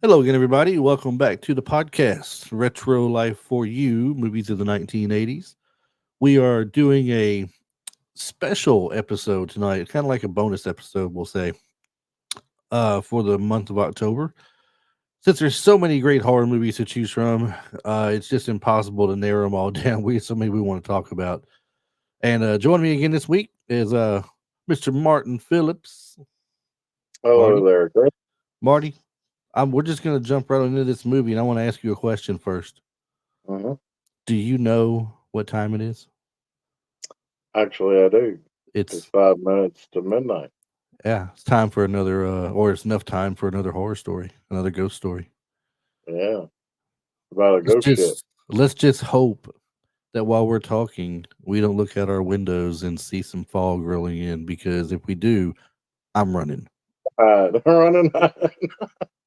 Hello again, everybody. Welcome back to the podcast, Retro Life for You, movies of the 1980s. We are doing a special episode tonight, kind of like a bonus episode, we'll say, for the month of October. Since there's so many great horror movies to choose from, it's just impossible to narrow them all down. So many we want to talk about. And joining me again this week is Mr. Martin Phillips. Hello Marty, there, Chris. Marty, we're just going to jump right into this movie, and I want to ask you a question first. hmm Do you know what time it is? Actually, I do. It's It's 5 minutes to midnight. yeah, it's time for another or it's enough time for another horror story, another ghost story. Yeah, about a Let's ghost ship. just hope that while we're talking, we don't look out our windows and see some fog rolling in because if we do, I'm running. Running.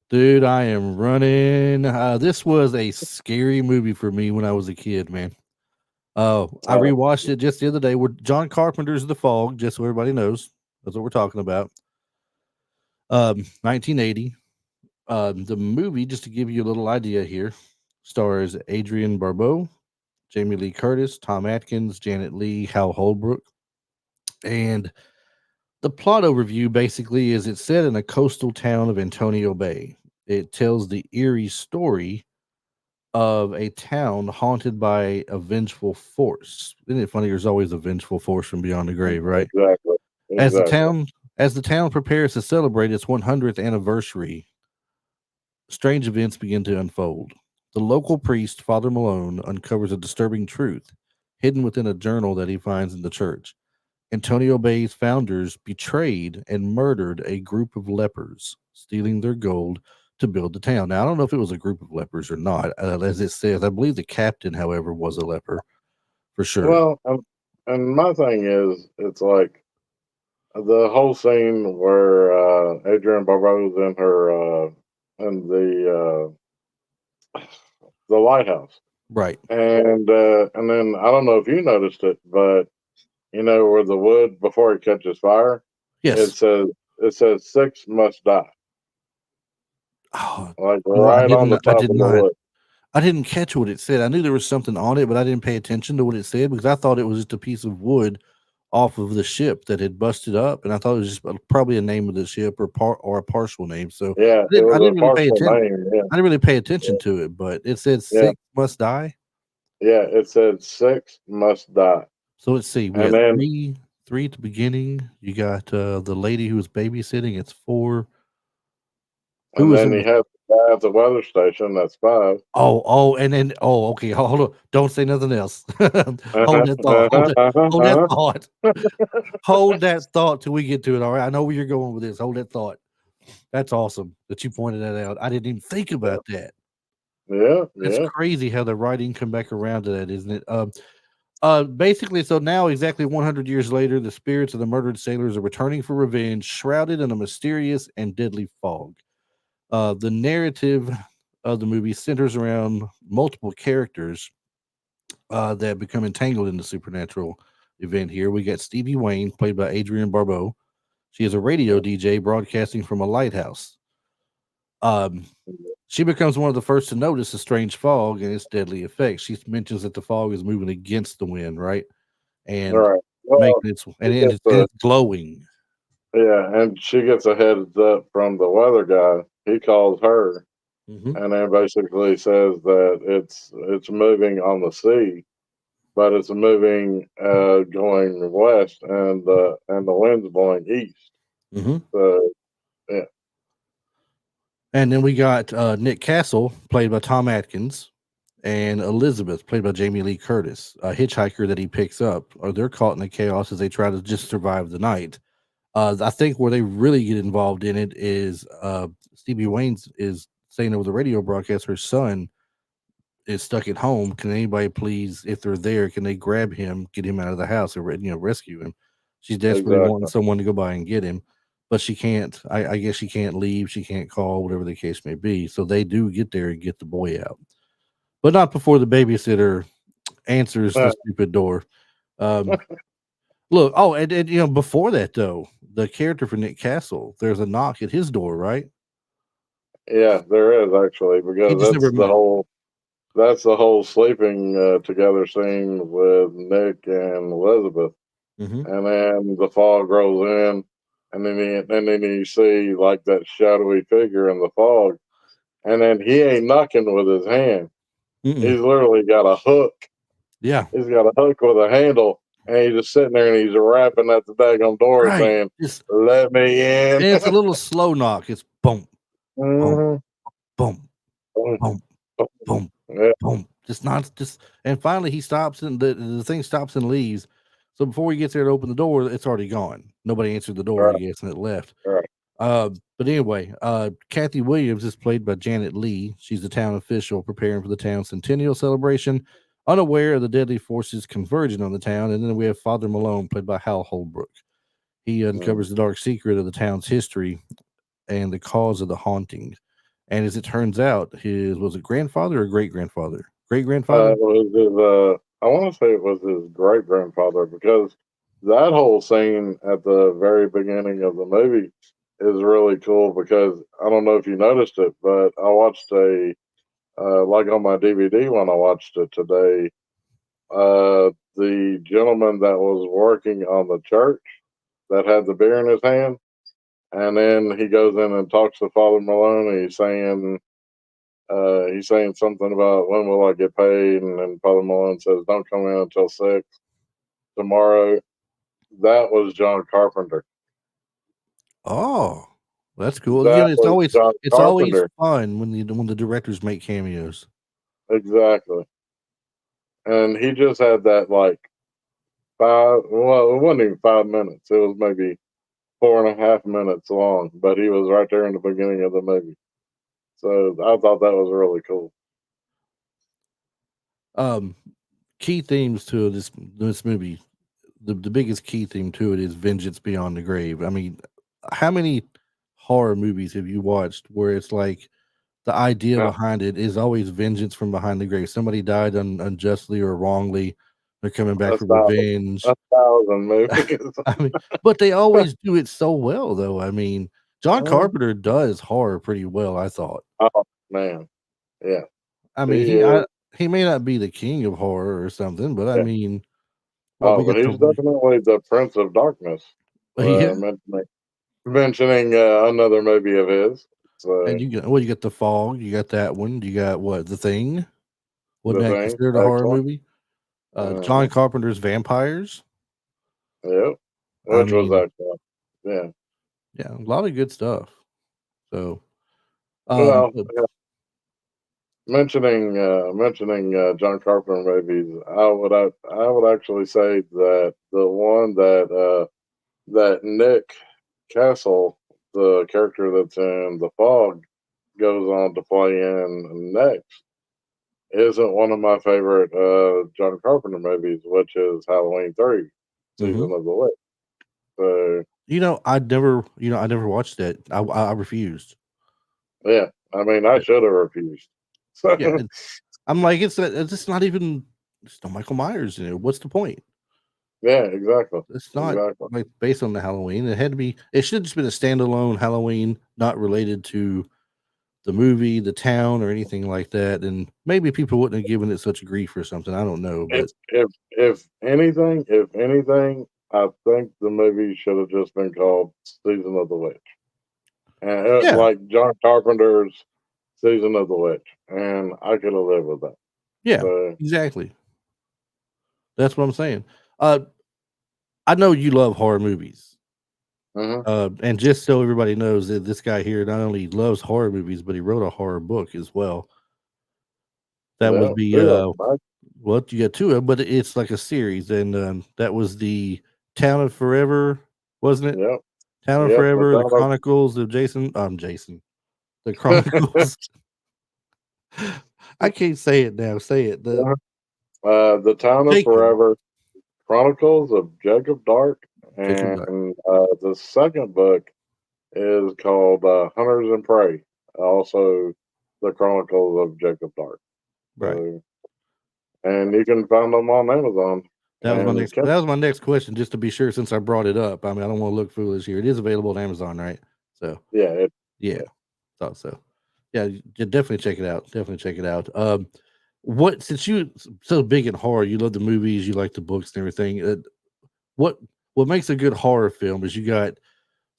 Dude, I am running. This was a scary movie for me when I was a kid, man. I uh, rewatched it just the other day. With John Carpenter's The Fog, just so everybody knows. That's what we're talking about. 1980. The movie, just to give you a little idea here, stars Adrienne Barbeau, Jamie Lee Curtis, Tom Atkins, Janet Leigh, Hal Holbrook. And the plot overview basically is it's set in a coastal town of Antonio Bay. It tells the eerie story of a town haunted by a vengeful force. Isn't it funny? There's always a vengeful force from beyond the grave, right? exactly. As the Exactly. town as the town prepares to celebrate its 100th anniversary, strange events begin to unfold. The local priest, Father Malone, uncovers a disturbing truth hidden within a journal that he finds in the church. Antonio Bay's founders betrayed and murdered a group of lepers, stealing their gold to build the town. Now, I don't know if it was a group of lepers or not. As it says, I believe the captain, however, was a leper for sure. Well, and my thing is, it's like the whole scene where Adrienne Barbeau's in her in the lighthouse, Right. and then I don't know if you noticed it, but where the wood before it catches fire, it Yes. says it says six must die, Oh, like no, I right on didn't. the I top did of the not. wood. I didn't catch what it said. I knew there was something on it, but I didn't pay attention to what it said because I thought it was just a piece of wood off of the ship that had busted up, and I thought it was just probably a name of the ship or a partial name. So Yeah, it I was didn't a really pay partial attention. name. Yeah, I didn't really pay attention yeah, to it, but it said yeah, six must die. yeah. It said six must die, So let's see. We and got then three at the beginning. You got the lady who was babysitting. It's four. Who was in he the has the guy at the weather station. That's five. and then okay, hold on. Don't say nothing else. Hold Uh-huh, that thought. uh-huh, uh-huh, Hold that uh-huh. thought. Hold that thought till we get to it. All right. I know where you're going with this. Hold that thought. That's awesome that you pointed that out. I didn't even think Yeah, about that. yeah, That's yeah. crazy how the writing come back around to that, isn't it? Basically, so now exactly 100 years later, the spirits of the murdered sailors are returning for revenge, shrouded in a mysterious and deadly fog. The narrative of the movie centers around multiple characters that become entangled in the supernatural event here. We got Stevie Wayne, played by Adrienne Barbeau. She is a radio DJ broadcasting from a lighthouse. Um, she becomes one of the first to notice the strange fog and its deadly effects. She mentions that the fog is moving against the wind, right? All And right. Well, making its she gets and a it's glowing. yeah, and she gets a heads up from the weather guy. He calls her, Hmm. and then basically says that it's moving on the sea, but it's moving going west, and the wind's blowing east. Hmm. So yeah, And then we got Nick Castle, played by Tom Atkins, and Elizabeth, played by Jamie Lee Curtis, a hitchhiker that he picks up. Or they're caught in the chaos as they try to just survive the night. I think where they really get involved in it is Stevie Wayne's is saying over the radio broadcast her son is stuck at home. Can anybody please, if they're there, can they grab him, get him out of the house, or rescue him? She's desperately wanting exactly. someone to go by and get him, but she can't. I guess she can't leave. She can't call, whatever the case may be. So they do get there and get the boy out, but not before the babysitter answers the Uh, stupid door. Um, Look, and before that though, the character for Nick Castle, there's a knock at his door, right? Yeah, there is actually He because just never. that's the whole sleeping together scene with Nick and Elizabeth, Mm-hmm. and then the fog rolls in, and then you see like that shadowy figure in the fog, and then he ain't knocking with his hand. Mm-mm. He's literally got a hook. Yeah. He's got a hook with a handle, and he's just sitting there and he's rapping at the daggone door Right. saying, Just "Let me in." and it's a little slow knock. It's boom, boom, Mhm. boom, boom, boom, Yeah, boom. Just not just. And finally, he stops and the thing stops and leaves. So before he gets there to open the door, it's already gone. Nobody answered the door, I right, guess, and it left. right. But anyway, Kathy Williams is played by Janet Leigh. She's the town official preparing for the town's centennial celebration, unaware of the deadly forces converging on the town. And then we have Father Malone, played by Hal Holbrook. He Mm. uncovers the dark secret of the town's history and the cause of the haunting. And as it turns out, his was it grandfather or great grandfather? Great grandfather? It was his, I want to say it was his great grandfather because that whole scene at the very beginning of the movie is really cool because I don't know if you noticed it, but I watched like on my DVD when I watched it today, the gentleman that was working on the church that had the beer in his hand, and then he goes in and talks to Father Malone, and he's saying something about when will I get paid, and then Father Malone says, "Don't come in until 6 tomorrow." That was John Carpenter. Oh, that's cool. You That know, was John it's always Carpenter. fun when the directors make cameos. Exactly. And he just had that like five. Well, it wasn't even 5 minutes. It was maybe 4.5 minutes long, but he was right there in the beginning of the movie. So I thought that was really cool. Um, Key themes to this movie. The biggest key theme to it is vengeance beyond the grave. I mean, how many horror movies have you watched where it's like the idea Now, behind it is always vengeance from behind the grave? Somebody died unjustly or wrongly. They're coming back a for thousand, revenge. a thousand movies. I mean, but they always do it so well, though. I mean, John Uh, Carpenter does horror pretty well, I thought. oh man, yeah, I mean, he is. he may not be the king of horror or something, but I Yeah. mean, what Oh, we but got he's the definitely the Prince of Darkness. yeah, Mentioning another movie of his. and So you got the fog, you got that one, you got what the thing? Wasn't the that thing, considered a horror excellent. movie? Uh-huh. John Carpenter's Vampires. Yep. I Which was mean, excellent. Yeah. yeah, a lot of good stuff. So, Well, but yeah, mentioning John Carpenter movies, I would actually say that the one that Nick Castle, the character that's in The Fog, goes on to play in next, isn't one of my favorite John Carpenter movies, which is Halloween 3, mhm. Season of the Witch. So I never watched that. I refused. yeah, I mean, I should have refused. Yeah, and I'm like, it's just not even. It's no Michael Myers in it. What's the point? Yeah, exactly, It's not exactly. like based on the Halloween. It had to be. It should have just been a standalone Halloween, not related to the movie, the town, or anything like that. And maybe people wouldn't have given it such grief or something. I don't know, If but if anything, I think the movie should have just been called Season of the Witch, and yeah, like John Carpenter's Season of the Witch, and I could have lived with that. yeah, So, exactly. That's what I'm saying. Uh, I know you love horror movies. mhm. And just so everybody knows that this guy here not only loves horror movies, but he wrote a horror book as well. That Yeah, would be two of them. well, you got two of 'em, but it's like a series, and that was the Town of Forever, wasn't it? Yep, Town of yep. The Forever, the town of Chronicles of Jason, the Chronicles. I can't say it now. Say it. the town of Jacob, Forever, Chronicles of Jacob Dark, Jacob Dark. and the second book is called Hunters and Prey. Also, the Chronicles of Jacob Dark. Right. So, and you can find them on Amazon and That Kindle. was my next question, just to be sure. Since I brought it up, I mean, I don't want to look foolish here. It is available on Amazon, right? So Yeah, yeah, thought so. Yeah, definitely check it out. Definitely check it out. What since you so big in horror, you love the movies, you like the books and everything. What what makes a good horror film is you got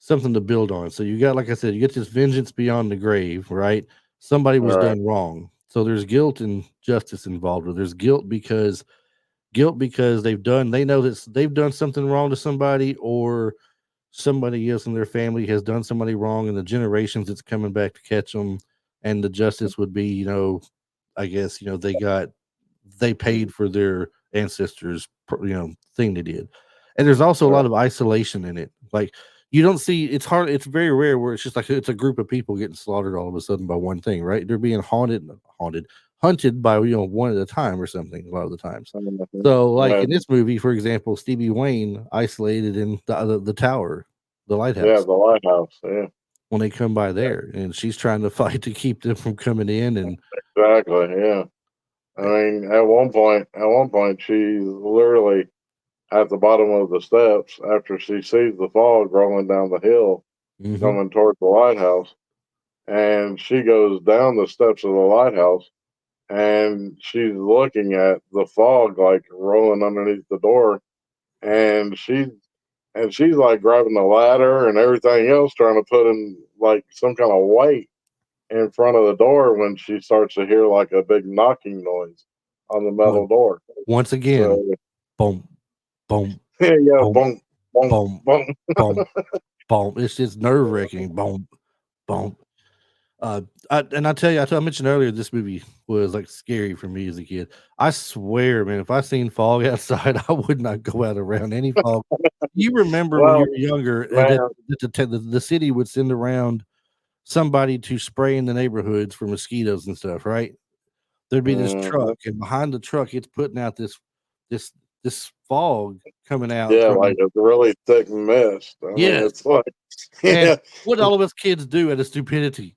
something to build on. So you got, like I said, you get this vengeance beyond the grave, right? Somebody All was right. done wrong. So there's guilt and justice involved. Or there's guilt because they know that they've done something wrong to somebody, or somebody else in their family has done somebody wrong, and the generations it's coming back to catch them. And the justice would be, I guess, they paid for their ancestors, thing they did. And there's also a All lot of isolation in it. Like you don't see it's hard. It's very rare where it's just like it's a group of people getting slaughtered all of a sudden by one thing, right? They're being hunted by one at a time or something. A lot of the times. right. So, like Yeah, in this movie, for example, Stevie Wayne isolated in the tower, the yeah, lighthouse, the lighthouse. Yeah, when they come by yeah, there, and she's trying to fight to keep them from coming in, and exactly. Yeah. I mean, at one point, she's literally at the bottom of the steps after she sees the fog rolling down the hill hmm coming towards the lighthouse. And she goes down the steps of the lighthouse and she's looking at the fog like rolling underneath the door. And she's like grabbing the ladder and everything else, trying to put in like some kind of weight in front of the door when she starts to hear like a big knocking noise on the metal one door. once again, So boom, boom, yeah, boom, boom, boom, boom, boom. boom, boom. It's just nerve wracking. Boom, boom. And I tell you, I mentioned earlier this movie was like scary for me as a kid. I swear, man, if I seen fog outside, I would not go out around any fog. You remember when you Well, were younger man, the city would send around somebody to spray in the neighborhoods for mosquitoes and stuff, right? There'd be this truck, mhm. and behind the truck, it's putting out this this fog coming out Yeah, from like a really thick mist. I mean, yes. it's like, And yeah, what all of us kids do out of stupidity,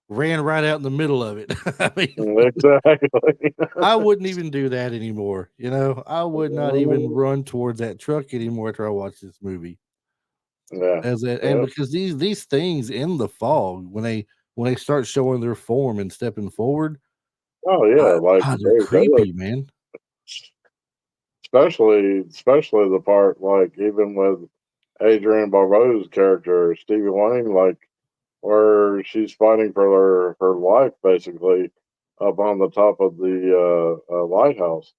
ran right out in the middle of it. I mean, exactly. I wouldn't even do that anymore. I would not even run towards that truck anymore after I watched this movie. Yeah, And yeah. because these things in the fog, when they start showing their form and stepping forward, Oh yeah, like they're they look, creepy, man. especially the part like even with Adrienne Barbeau's character Stevie Wayne, like where she's fighting for her life basically up on the top of the lighthouse,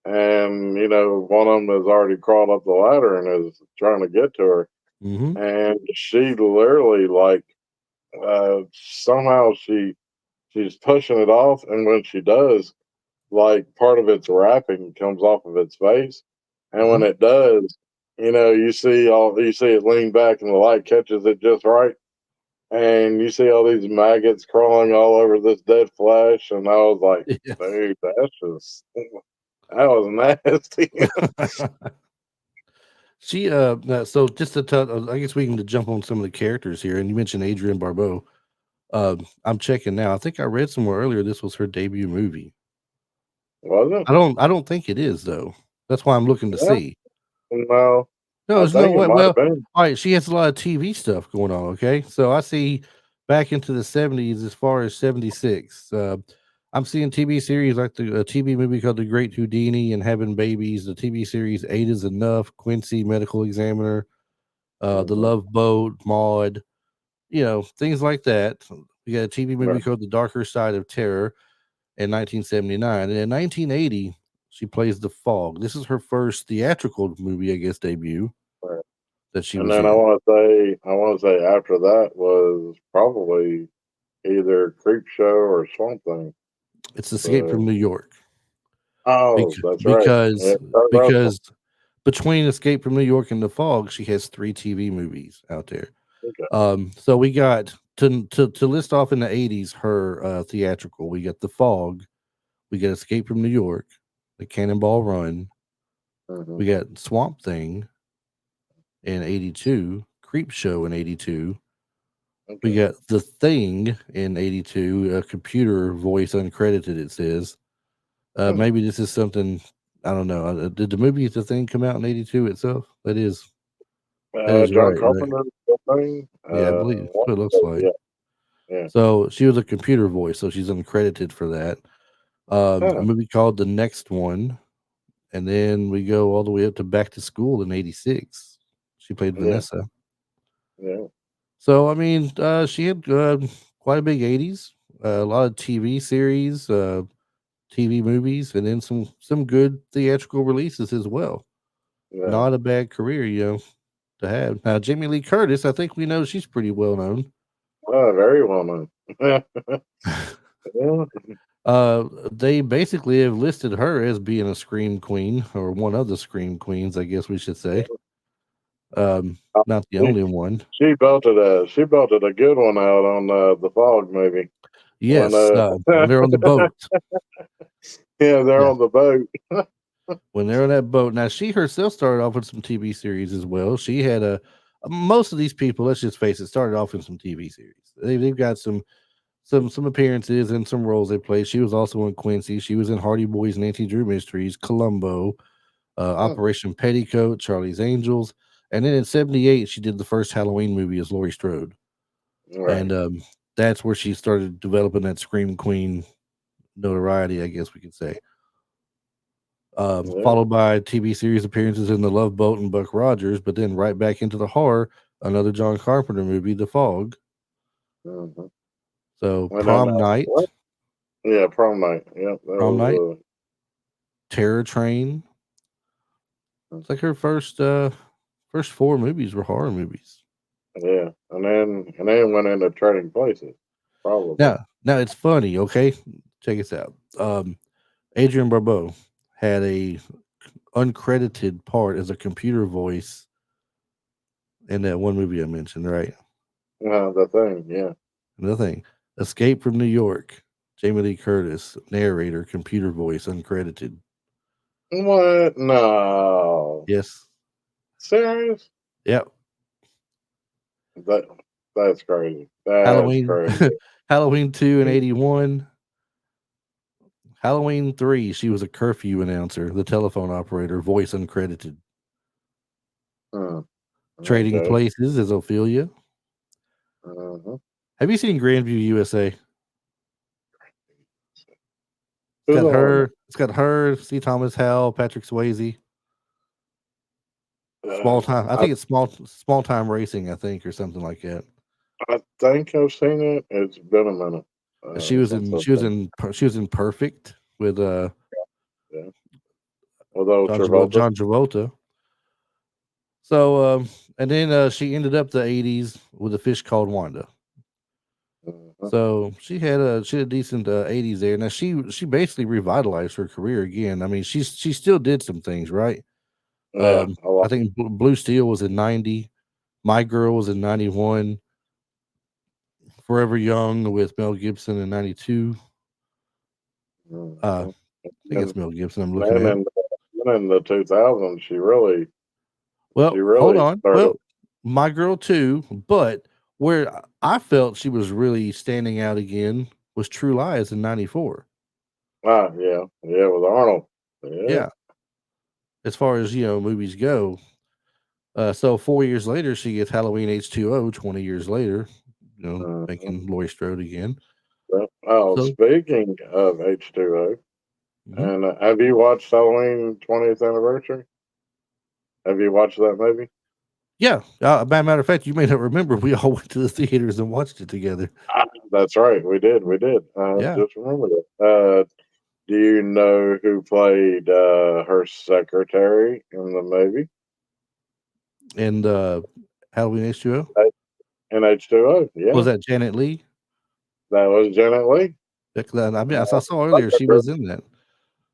and one of them has already crawled up the ladder and is trying to get to her, hmm and she literally like somehow she's pushing it off, and when she does, like part of its wrapping comes off of its face, and when hmm it does, you see it lean back, and the light catches it just right, and you see all these maggots crawling all over this dead flesh, and I was like, Yes. dude, that was nasty. So just to tell, I guess we can jump on some of the characters here. And you mentioned Adrienne Barbeau. I'm checking now. I think I read somewhere earlier this was her debut movie. Was it? I don't think it is though. That's why I'm looking to Yeah, see. no, No, I there's no think it way. might have Well, been. all right, she has a lot of TV stuff going on. Okay, so I see back into the '70s as far as '76. I'm seeing TV series like the TV movie called The Great Houdini and Having Babies. The TV series Eight is Enough, Quincy Medical Examiner, The Hmm. Love Boat, Maud. Things like that. We got a TV movie Right, called The Darker Side of Terror in 1979, and in 1980 she plays The Fog. This is her first theatrical movie, I guess, debut right. that she And was then I in. want to say, I want to say after that was probably either Creep Show or Swamp Thing. It's Escape So, from New York oh, because that's right. Yeah, because Kurt Russell. because between Escape from New York and The Fog, she has three TV movies out there. Okay. So we got to list off in the '80s her theatrical. We got The Fog, we got Escape from New York, The Cannonball Run, Hmm. we got Swamp Thing in '82, Creep Show in '82. We Okay. got The Thing in '82, a computer voice uncredited, it says. Hmm. Maybe this is something I don't know. Did the movie The Thing come out in '82 itself? That is John right, right? Carpenter thing. Yeah, I believe that's What? what it looks like. Yeah. Yeah. So she was a computer voice, so she's uncredited for that. A Huh. movie called The Next One, and then we go all the way up to Back to School in '86. She played Yeah. Vanessa. Yeah. So I mean, she had quite a big '80s, a lot of TV series, TV movies, and then some good theatrical releases as well. Yeah. Not a bad career, to have. Now Jamie Lee Curtis, I think we know she's pretty well known. Very well known. Yeah. They basically have listed her as being a scream queen, or one of the scream queens, I guess we should say. Not the She, only one. she belted a good one out on the fog movie when Yes, when they're on the boat. yeah, they're Yeah, on the boat. when they're on that boat. Now she herself started off with some TV series as well. She had most of these people. Let's just face it, started off in some TV series. They've got some appearances and some roles they played. She was also in Quincy. She was in Hardy Boys, Nancy Drew Mysteries, Columbo, Hmm. Operation Petticoat, Charlie's Angels, and then in '78 she did the first Halloween movie as Laurie Strode, and Right. that's where she started developing that scream queen notoriety, I guess we could say. Yeah. Followed by TV series appearances in The Love Boat and Buck Rogers, but then right back into the horror, another John Carpenter movie, The Fog. Hmm. So And then what? Night, Yeah, prom night. Yep, that Prom Night, was Terror Train. It's like her first four movies were horror movies. yeah, and then went into trading places, probably. Now it's funny, okay? Check this out. Adrienne Barbeau had a uncredited part as a computer voice in that one movie I mentioned, right? The thing, yeah. Another thing, Escape from New York, Jamie Lee Curtis, narrator, computer voice, uncredited. What? No. Yes. Serious? Yep. That that's crazy. That's Halloween crazy. Halloween 2 and '81. Halloween 3, she was a curfew announcer, the telephone operator, voice uncredited. Hmm. Trading Okay. Places as Ophelia. Uh-huh. Have you seen Grandview USA? Who's on it? It's got her, C. Thomas Howell, Patrick Swayze. Small time. I I think it's small time racing, I think, or something like that. I think I've seen it. It's been a minute She was since in I've she was seen in she was in Perfect with it. Yeah. With old Travolta. John Travolta. So and then she ended up the '80s with A Fish Called Wanda. Uh-huh. So she had a decent '80s there. Now she basically revitalized her career again. I mean, she still did some things right. Yeah, a I lot. think Blue Steel was in '90. My Girl was in '91. Forever Young with Mel Gibson in '92. I Mhm. think it's And Mel Gibson I'm looking then at. in the 2000s, she Well, hold really on. started. Well, My Girl too, but where I felt she was really standing out again was True Lies in '94. Yeah, yeah, with Arnold. Yeah. Yeah, as far as movies go. So 4 years later, she gets Halloween H2O. 20 years later, Uh-huh. making Laurie Strode again. Yeah. Oh, So speaking of H2O, mhm. and have you watched Halloween 20th anniversary? Have you watched that movie? Yeah, by matter of fact, you may not remember we all went to the theaters and watched it together. That's right. We did. We did. I Yeah, just remembered it. Do you know who played her secretary in the movie? and Halloween H2O. In H2O? Was Yeah, that Janet Leigh? that was Janet Leigh. I mean, I saw earlier she was in that.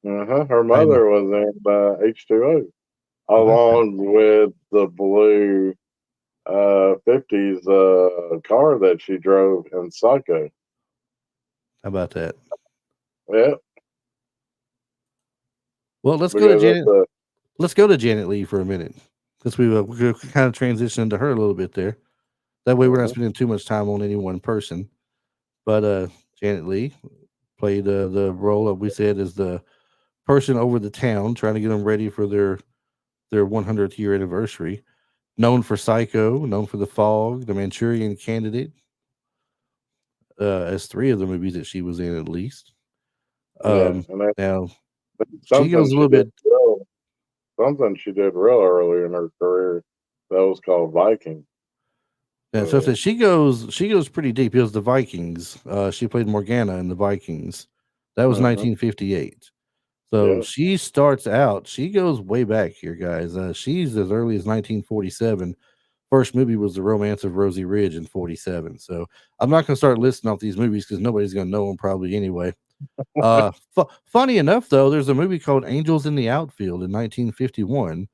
Her I mother was in H2O, okay. along with the blue 50s car that she drove in Psycho. How about that? Yeah, Well, because that's a let's go to Janet Leigh for a minute, because we kind of transitioned to her a little bit there. That way, we're not uh spending too much time on any one person. But Janet Leigh played the role that we said is the person over the town, trying to get them ready for their 100th year anniversary. Known for Psycho, known for The Fog, The Manchurian Candidate, as three of the movies that she was in at least. Yeah, and Now that's she something goes a she little did bit. real, something she did real early in her career. That was called Viking. Yeah, so So, she goes pretty deep. It was the Vikings. She played Morgana in the Vikings. That was uh-huh. 1958. So Yeah, she starts out. She goes way back here, guys. She's as early as 1947. First movie was The Romance of Rosie Ridge in 47. So I'm not going to start listing off these movies because nobody's going to know them probably anyway. Funny enough, though, there's a movie called Angels in the Outfield in 1951,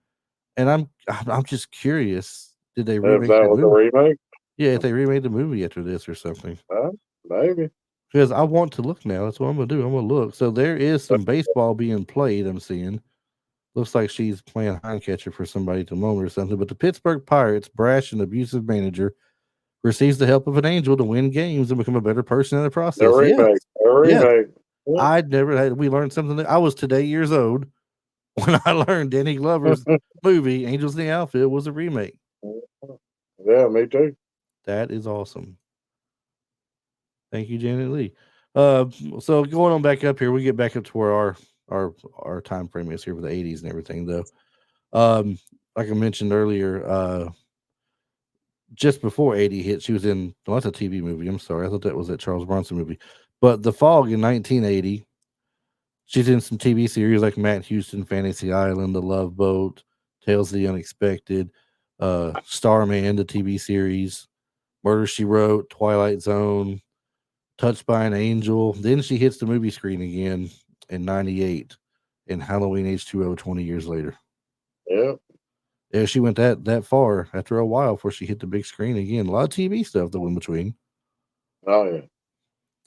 and I'm just curious. Did they if remake that that was a movie? remake, Yeah, if they remade the movie after this or something. uh, maybe. Because I want to look now. That's what I'm gonna do. I'm gonna look. So there is some baseball being played. I'm seeing. Looks like she's playing hind catcher for somebody at the moment or something. But the Pittsburgh Pirates, brash and abusive manager, receives the help of an angel to win games and become a better person in the A process. Yes, remake, a yes. remake. I'd never had. We learned something. I was today years old when I learned Danny Glover's movie Angels in the Outfield was a remake. Yeah, me too. That is awesome. Thank you, Janet Lee. Uh, so going on back up here, we get back up to where our time frame is here with the 80s and everything, though. Like I mentioned earlier, just before 80 hit, she was in. Well, that's a TV movie. I'm sorry, I thought that was that Charles Bronson movie. But The Fog in 1980. She's in some TV series like Matt Houston, Fantasy Island, The Love Boat, Tales of the Unexpected, Starman, the TV series, Murder She Wrote, Twilight Zone, Touched by an Angel. Then she hits the movie screen again in 98 in Halloween H2O 20 years later. Yeah. Yeah, she went that far after a while before she hit the big screen again. A lot of TV stuff though in between. Oh yeah.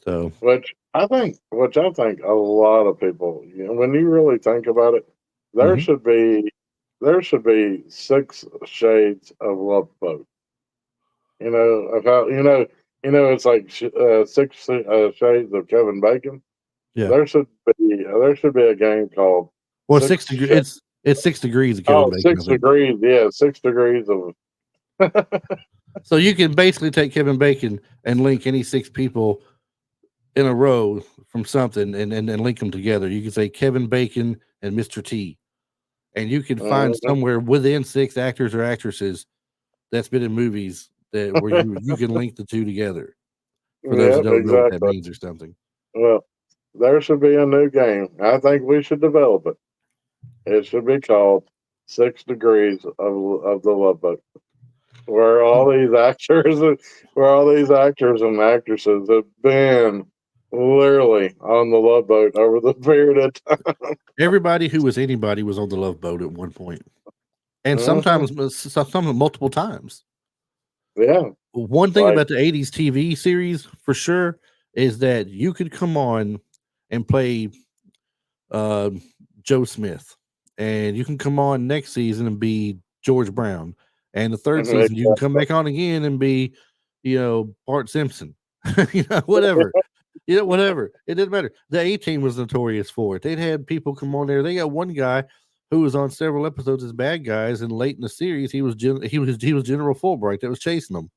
So Which I think a lot of people, when you really think about it, there mhm. should be there should be six shades of love boat. Of how it's like six shades of Kevin Bacon. Yeah. There should be a game called Well, Six six degree. Shades. It's 6 degrees of Kevin Oh, Bacon, I six think. degrees. Yeah, 6 degrees of. So you can basically take Kevin Bacon and link any six people in a row from something and link them together. You can say Kevin Bacon and Mr. T, and you can find Mhm. somewhere within six actors or actresses that's been in movies that where you can link the two together. For those who Yep, don't know what that exactly. means or something. Well, there should be a new game. I think we should develop it. It should be called 6 Degrees of the Love Boat, where all these actors, where all these actors and actresses have been literally on the Love Boat over the period of time. Everybody who was anybody was on the Love Boat at one point, and Mhm. sometimes some multiple times. Yeah, One thing like about the 80s TV series for sure is that you could come on and play uh, Joe Smith, and you can come on next season and be George Brown, and the third season you can come back on again and be, Bart Simpson, whatever. Whatever. It didn't matter. The A Team was notorious for it. They'd had people come on there. They got one guy who was on several episodes as bad guys, and late in the series, he was General Fulbright that was chasing them.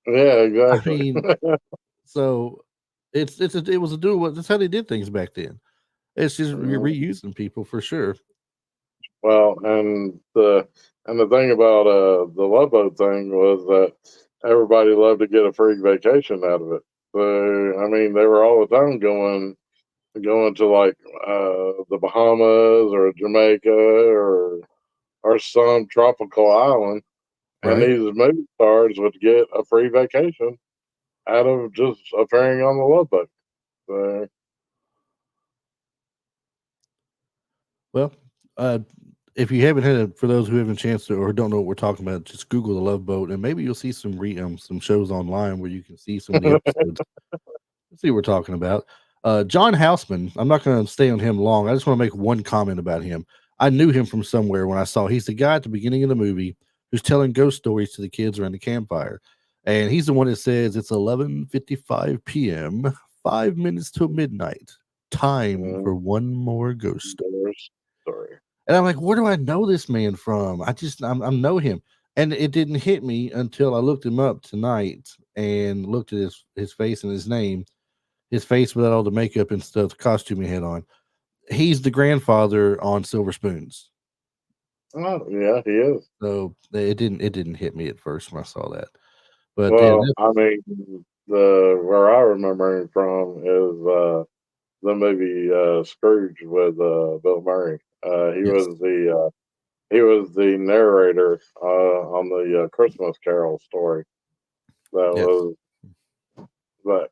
yeah, I exactly. mean, so it was a dual. That's how they did things back then. It's just Mhm. reusing people for sure. Well, and the thing about the Love Boat thing was that everybody loved to get a free vacation out of it. So I mean, they were all the time going to like the Bahamas or Jamaica or some tropical island, and Right. these movie stars would get a free vacation out of just appearing on the Love Boat. So, Well, uh, if you haven't had it, for those who haven't a chance to or don't know what we're talking about, just Google the Love Boat, and maybe you'll see some shows online where you can see some of the episodes. Let's see what we're talking about. John Houseman. I'm not going to stay on him long. I just want to make one comment about him. I knew him from somewhere when I saw he's the guy at the beginning of the movie who's telling ghost stories to the kids around the campfire, and he's the one that says it's 11:55 p.m. 5 minutes till midnight. Time mm, for one more ghost story. there's story. And I'm like, where do I know this man from? I know him, and it didn't hit me until I looked him up tonight and looked at his face and his name, his face without all the makeup and stuff, the costume he had on. He's the grandfather on Silver Spoons. Oh, yeah, he is. So it didn't hit me at first when I saw that. But yeah, Well, I mean, the where I remember him from is the movie Scrooge with Bill Murray. yes. He was the narrator on the Christmas Carol story. That Yes. was, but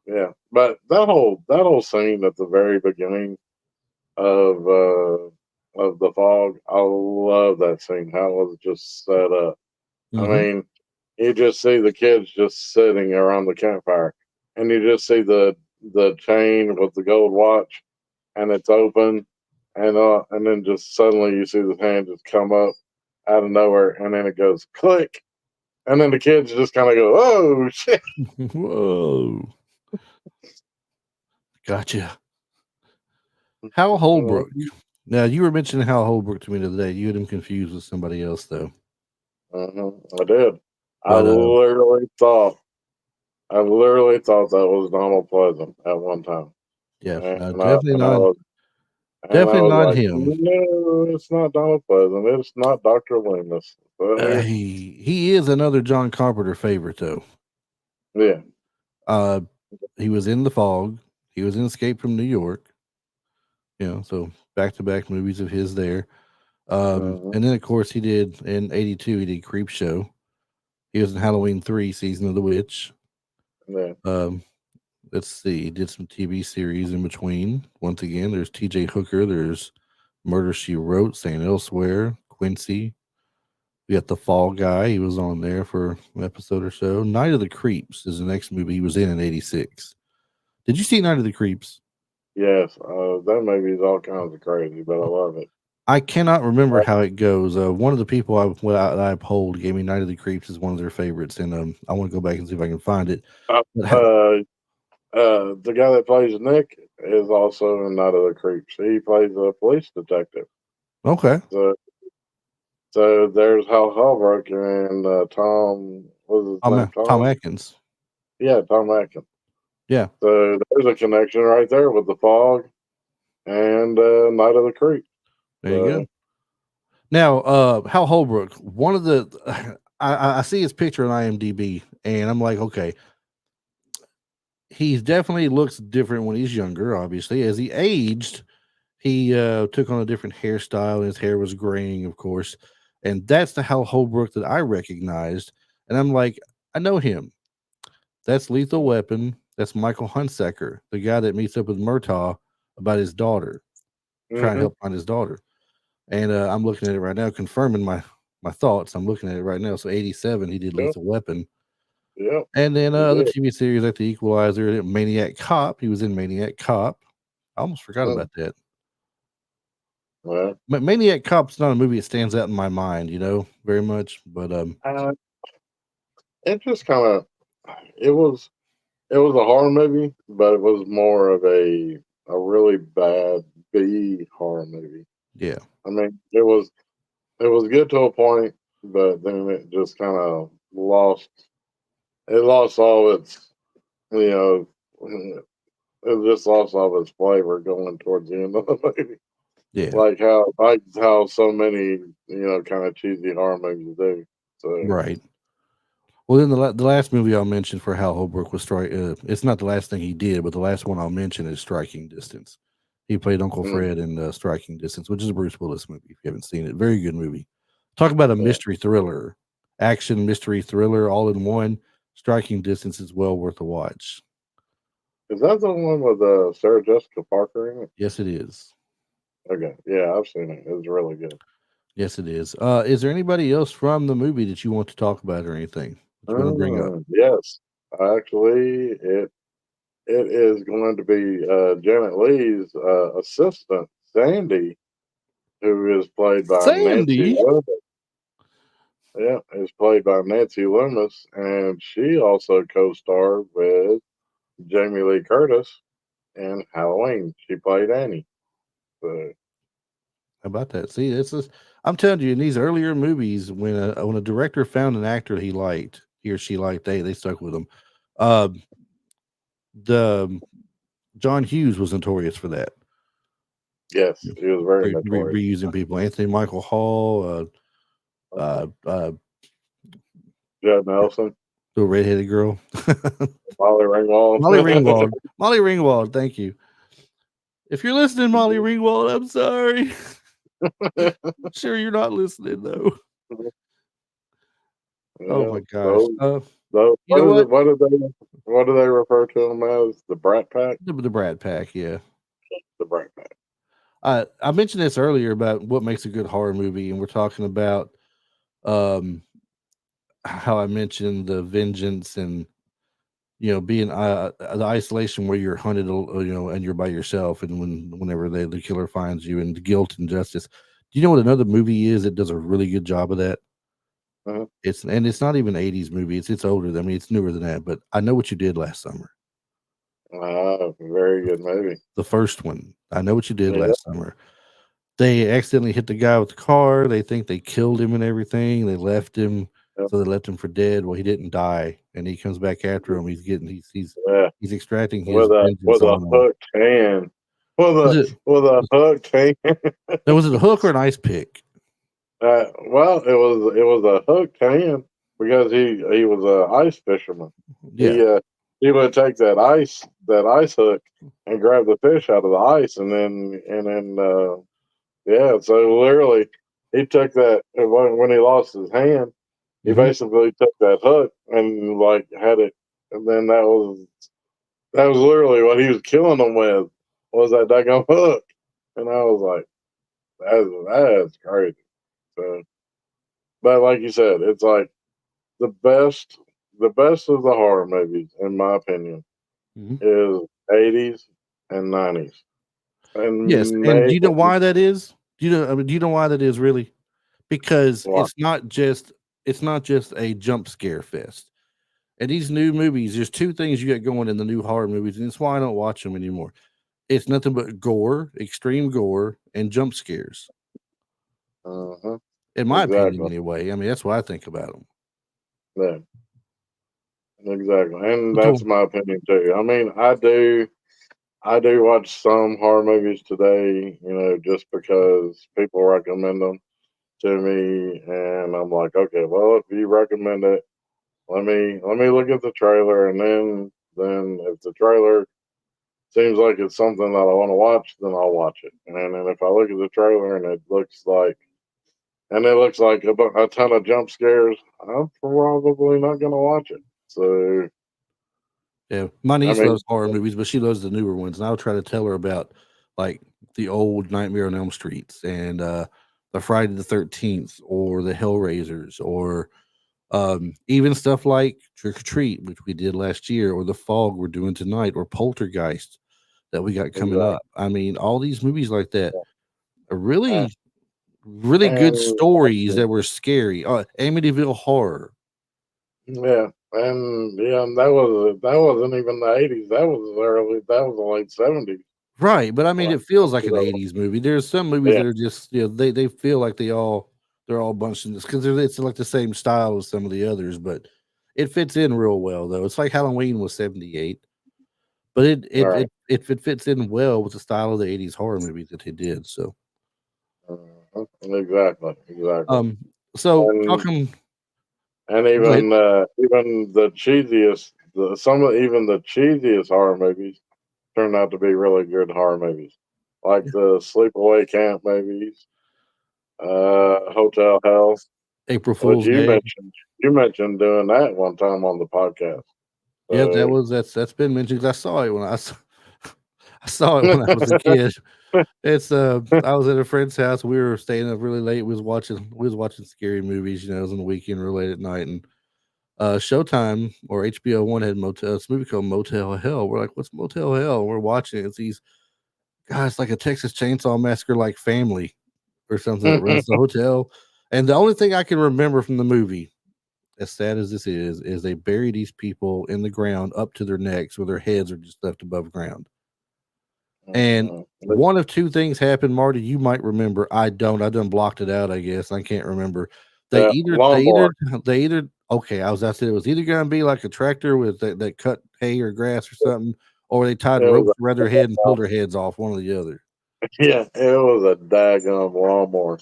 yeah, but that whole scene at the very beginning of the fog, I love that scene. How it was just set up. I Hmm. mean, you just see the kids just sitting around the campfire, and you just see the chain with the gold watch, and it's open, and then just suddenly you see the hand just come up out of nowhere, and then it goes click, and then the kids just kind of go, "Oh shit!" Whoa. Gotcha. Hal Holbrook. Now you were mentioning Hal Holbrook to me the other day. You had him confused with somebody else though. I did. I But literally thought, I literally thought that was Donald Pleasant at one time, yeah, and no, I definitely and I not. was and I Definitely was not like, him. no, it's not Donald Pleasant. It's not Doctor Loomis. But He is another John Carpenter favorite though. yeah, Uh, he was in The Fog. He was in Escape from New York. So back to back movies of his there. hmm And then of course he did in '82. He did Creep Show. He was in Halloween 3: Season of the Witch. yeah, Um, let's see. He did some TV series in between. Once again, there's T.J. Hooker. There's Murder She Wrote, St. Elsewhere, Quincy. We got The Fall Guy. He was on there for an episode or so. Night of the Creeps is the next movie he was in '86. Did you see Night of the Creeps? yes. That movie is all kinds of crazy, but I love it. I cannot remember Uh, how it goes. One of the people I polled gave me Night of the Creeps as one of their favorites, and I want to go back and see if I can find it. uh, But uh, the guy that plays Nick is also in Night of the Creeps. He plays a police detective. okay, So, so there's Hal Holbrook and Tom. What was his name? Tom Tom. Atkins. Yeah, Tom Atkins. Yeah, So there's a connection right there with the fog and Night of the Creeps. there you So go. Now, Hal Holbrook, one of the I see his picture on IMDb, and I'm like, okay, he definitely looks different when he's younger. Obviously, as he aged, he took on a different hairstyle, and his hair was graying, of course. And that's the Hal Holbrook that I recognized. And I'm like, I know him. That's Lethal Weapon. That's Michael Hunsaker, the guy that meets up with Murtaugh about his daughter, trying to hmm help find his daughter. And I'm looking at it right now, confirming my thoughts. I'm looking at it right now. So '87, he did yep, Lethal Weapon, yep, and then he other did. TV series like The Equalizer, Maniac Cop. He was in Maniac Cop. I almost forgot Mm. about that. Well, Maniac Cop's not a movie that stands out in my mind, very much. But uh, it just kind of it was it was a horror movie, but it was more of a really bad B horror movie. yeah, I mean, it was good to a point, but then it just kind of lost. It lost all its you know. It just lost all its flavor going towards the end of the movie. yeah, Like how so many kind of cheesy horror movies do. So right. Well, then the last movie I'll mention for Hal Holbrook was Strike. It's not the last thing he did, but the last one I'll mention is Striking Distance. He played Uncle mm, Fred in Striking Distance, which is a Bruce Willis movie. If you haven't seen it, very good movie. Talk about a yeah. mystery thriller, action mystery thriller, all in one. Striking Distance is well worth a watch. Is that the one with Sarah Jessica Parker in it? Yes, it is. Okay, yeah, I've seen it. It's really good. Yes, it is. Is there anybody else from the movie that you want to talk about or anything that you want to bring up? Yes, actually, it is going to be Janet Leigh's assistant, Sandy, who is played by Nancy Sandy. Loomis. Yeah, is played by Nancy Loomis, and she also co-starred with Jamie Lee Curtis in Halloween. She played Annie. So, How about that? See, I'm telling you, in these earlier movies, when a director found an actor he liked, he or she liked, they stuck with him. Uh, the John Hughes was notorious for that. Yes, he was very notorious. Reusing people. Anthony Michael Hall, Judd Nelson, the redheaded girl, Molly Ringwald. Molly Ringwald. Molly Ringwald. Thank you. If you're listening, Molly Ringwald, I'm sorry. Sure, you're not listening though. Oh Yeah, my gosh. You what know is what? it? What do they refer to them as? The Brat Pack. The Brad Pack. Yeah. The Brat Pack. I mentioned this earlier about what makes a good horror movie, and we're talking about um how I mentioned the vengeance and being the isolation where you're hunted, and you're by yourself, and whenever the killer finds you, and the guilt and justice. Do you know what another movie is that does a really good job of that? Uh-huh. It's not even 80s movie. It's older. I mean, it's newer than that. But I Know What You Did Last Summer. Very good movie. The first one. I Know What You Did Yeah. Last Summer. They accidentally hit the guy with the car. They think they killed him and everything. They left him, Yeah. so they left him for dead. Well, he didn't die, and he comes back after him. Yeah. He's extracting his With vengeance a on him. hooked hand. Was it With a hooked hand. was it a hook or an ice pick? Well, it was a hooked hand because he was a ice fisherman. Yeah. He would take that ice hook and grab the fish out of the ice, and then yeah. So literally, he took that when he lost his hand. He Mhm. basically took that hook and like had it, and then that was literally what he was killing them with, was that daggone hook. And I was like, that's crazy. So, but like you said, it's like the best of the horror movies, in my opinion, Mhm. is 80s and 90s, Yes, and and do maybe you know why that is? Do you know why that is really? Because what? it's not just a jump scare fest. And these new movies, there's two things you got going in the new horror movies, and it's why I don't watch them anymore. It's nothing but gore, extreme gore, and jump scares. Uh-huh. In my opinion, Exactly. anyway. I mean, that's what I think about them. Yeah, exactly. And So, that's my opinion too. I mean, I do watch some horror movies today, just because people recommend them to me, and I'm like, okay, well, if you recommend it, let me look at the trailer, and then if the trailer seems like it's something that I want to watch, then I'll watch it. And then if I look at the trailer and it looks like a ton of jump scares, I'm probably not gonna watch it. So yeah, my I niece mean, loves horror movies, but she loves the newer ones, and I'll try to tell her about like the old Nightmare on Elm Streets and the Friday the 13th or the Hellraisers or even stuff like Trick or Treat, which we did last year, or The Fog we're doing tonight, or Poltergeist that we got coming exactly. up. I mean, all these movies like that are Uh, really, really good and stories that were scary. Amityville Horror. yeah, and yeah, and that wasn't even the 80s. That was the late 70s. Right, but I mean, Like, it feels like an '80s movie. There's some movies yeah, that are just, they feel like they're all bunched in this because it's like the same style as some of the others, but it fits in real well though. It's like Halloween was '78, but right. it fits in well with the style of the '80s horror movies that they did. So, Exactly, exactly. um, so And talking, go ahead. even the cheesiest, even the cheesiest horror movies turned out to be really good horror movies, like Yeah. the Sleepaway Camp movies, Hotel Hell, April which Fool's Day. you mentioned doing that one time on the podcast. Yeah, So that's been mentioned 'cause I saw it when I saw it when I was a kid. It's I was at a friend's house. We were staying up really late. We was watching scary movies. It was on the weekend, real late at night, and Showtime or HBO One had this movie called Motel Hell. We're like, "What's Motel Hell?" We're watching it. It's these guys like a Texas Chainsaw Massacre like family or something that runs the hotel. And the only thing I can remember from the movie, as sad as this is they bury these people in the ground up to their necks, where their heads are just left above ground. And but, one of two things happened, Marty. You might remember. I don't. I done blocked it out. I guess I can't remember. Longmore. They either Okay, I was I said it was either gonna be like a tractor with that cut hay or grass or something, or they tied It was ropes around their head and pulled their heads off, one or the other. yeah, it was a daggum lawnmower.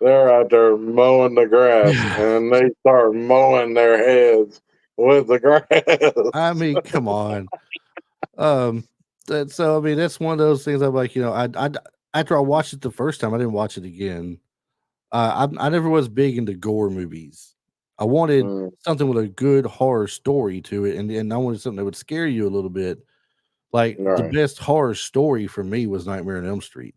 They're out there mowing the grass, and they start mowing their heads with the grass. I mean, come on. Um, that so I mean that's one of those things I'm like, I after I watched it the first time, I didn't watch it again. I never was big into gore movies. I wanted Mm, something with a good horror story to it, and I wanted something that would scare you a little bit. Like the right. best horror story for me was Nightmare on Elm Street.